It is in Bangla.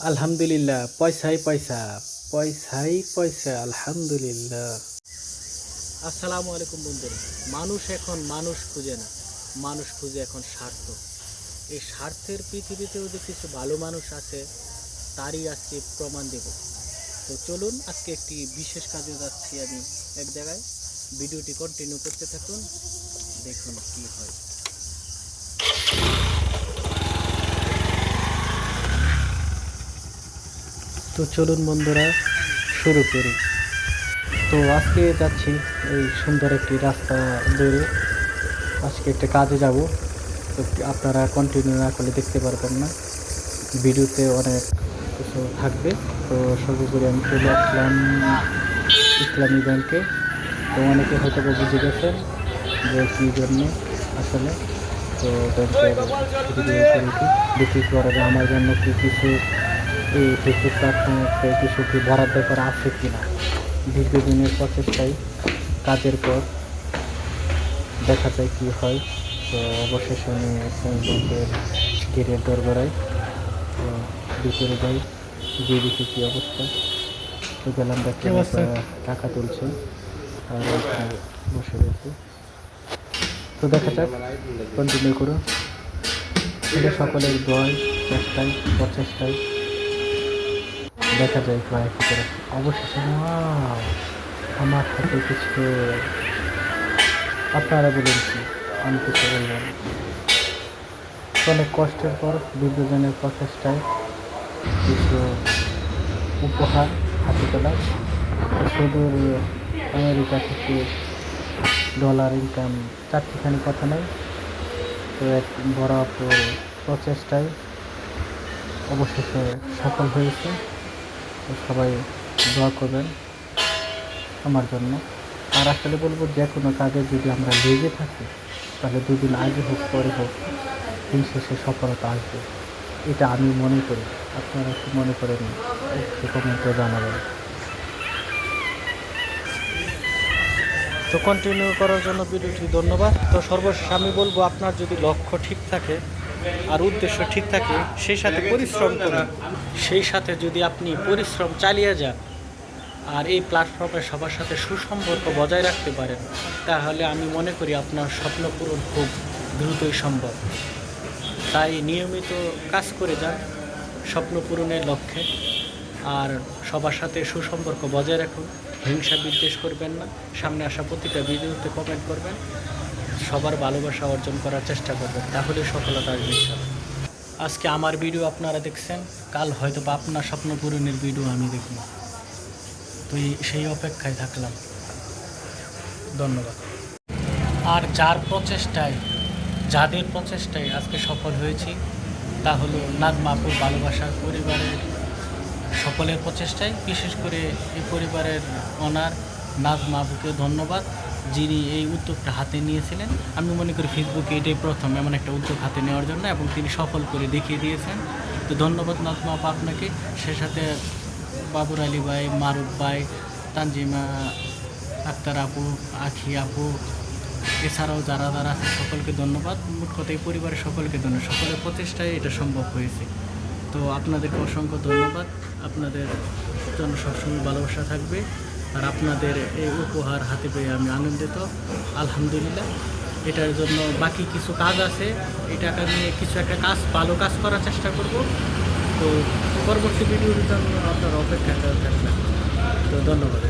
আলহামদুলিল্লাহ, পয়সাই পয়সা, পয়সাই পয়সা, আলহামদুলিল্লাহ। আসসালামু আলাইকুম বন্ধুরা। মানুষ এখন মানুষ খুঁজে না, মানুষ খুঁজে এখন স্বার্থ। এই স্বার্থের পৃথিবীতেও যে কিছু ভালো মানুষ আছে তারই আজকে প্রমাণ দেব। তো চলুন, আজকে একটি বিশেষ কাজে যাচ্ছি আমি এক জায়গায়। ভিডিওটি কন্টিনিউ করতে থাকুন, দেখুন কি হয়। তো চলুন বন্ধুরা, শুরু করি। তো আজকে যাচ্ছি এই সুন্দর একটি রাস্তা ধরে, আজকে একটা কাজে যাব। তো আপনারা কন্টিনিউ না করলে দেখতে পারবেন না, ভিডিওতে অনেক কিছু থাকবে। তো সর্বোপরি আমি চলে আসলাম ইসলামী ব্যাংকে। তো অনেকে হয়তো বুঝে গেছেন যে কী জন্য আসলে। তো ব্যাংকের বিক্রি করা যায় আমার জন্য কি কিছু এই ফেসবুক প্ল্যাটফর্মে কিছু কি বরাদ্দ করা আছে কি না। দীর্ঘদিনের প্রচেষ্টায় কাজের পর দেখা যায় কী হয়। তো অবশেষে আমি ব্যাংকের গেটের দরগড়ায় তো ভিতরে যাই, গিয়ে দেখি কী অবস্থা। তো গেলাম, দেখতে টাকা তুলছে আর ওখানে বসে রয়েছে। তো দেখা যাক, কন্টিনিউ করুন। এটা সকলের দোয়ায়, চেষ্টায়, প্রচেষ্টায় দেখা যায় প্রায় ভিতরে। অবশেষে আমার হাতে কিছু, আপনারা বলুন কি, আমি কিছু বললাম। অনেক কষ্টের পর দীর্ঘজনের প্রচেষ্টায় কিছু উপহার হাতে পেলাম। সুদূর আমেরিকা থেকে ডলার ইনকাম চারটিখানি কথা নয়। তো এক বড় প্রচেষ্টায় অবশেষে সফল হয়েছে। তো সবাই দোয়া করবেন আমার জন্য। আর আসলে বলবো, যে কোনো কাজে যদি আমরা লেগে থাকি তাহলে দুদিন আগে হোক পরে হোক দিন শেষে সফলতা আসবে, এটা আমি মনে করি। আপনারা কি মনে করেন একটু কমেন্টে জানাবেন। তো কন্টিনিউ করার জন্য ভিডিওটি ধন্যবাদ। তো সর্বশেষ আমি বলবো, আপনার যদি লক্ষ্য ঠিক থাকে আর উদ্দেশ্য ঠিক থাকে, সেই সাথে পরিশ্রম করুন। সেই সাথে যদি আপনি পরিশ্রম চালিয়ে যান আর এই প্ল্যাটফর্মে সবার সাথে সুসম্পর্ক বজায় রাখতে পারেন, তাহলে আমি মনে করি আপনার স্বপ্ন পূরণ খুব দ্রুতই সম্ভব। তাই নিয়মিত কাজ করে যান স্বপ্ন পূরণের লক্ষ্যে। আর সবার সাথে সুসম্পর্ক বজায় রাখুন, হিংসা বিদ্বেষ করবেন না। সামনে আসা প্রতিটা ভিডিওতে কমেন্ট করবেন, সবার ভালোবাসা অর্জন করার চেষ্টা করবেন, তাহলে সফলতা আসবে ইনশাআল্লাহ। আজকে আমার ভিডিও আপনারা দেখছেন, কাল হয়তো বা আপনার স্বপ্ন পূরণের ভিডিও আমি দেখব। তো সেই অপেক্ষায় থাকলাম। ধন্যবাদ। আর যাদের প্রচেষ্টায় আজকে সফল হয়েছি, তা হলো নাজমা আপুর ভালোবাসার পরিবারের সকলের প্রচেষ্টায়। বিশেষ করে এই পরিবারের ওনার নাজমা আপুকে ধন্যবাদ, যিনি এই উদ্যোগটা হাতে নিয়েছিলেন। আমি মনে করি ফেসবুকে এটাই প্রথম এমন একটা উদ্যোগ হাতে নেওয়ার জন্য, এবং তিনি সফল করে দেখিয়ে দিয়েছেন। তো ধন্যবাদ নাজমা আপু আপনাকে। সে সাথে বাবুর আলী ভাই, মারুফ ভাই, তানজিমা আক্তার আপু, আখি আপু, এছাড়াও যারা যারা আছে সকলকে ধন্যবাদ। মোট কথা এই পরিবারের সকলকে ধন্যবাদ, সকলের প্রচেষ্টায় এটা সম্ভব হয়েছে। তো আপনাদেরকে অসংখ্য ধন্যবাদ। আপনাদের জন্য সবসময় ভালোবাসা থাকবে। আর আপনাদের এই উপহার হাতে পেয়ে আমি আনন্দিত, আলহামদুলিল্লাহ। এটার জন্য বাকি কিছু কাজ আছে, এই টাকা নিয়ে কিছু একটা ভালো কাজ করার চেষ্টা করব। তো পরবর্তী ভিডিওর জন্য আপনার অপেক্ষা থাকবেন। তো ধন্যবাদ।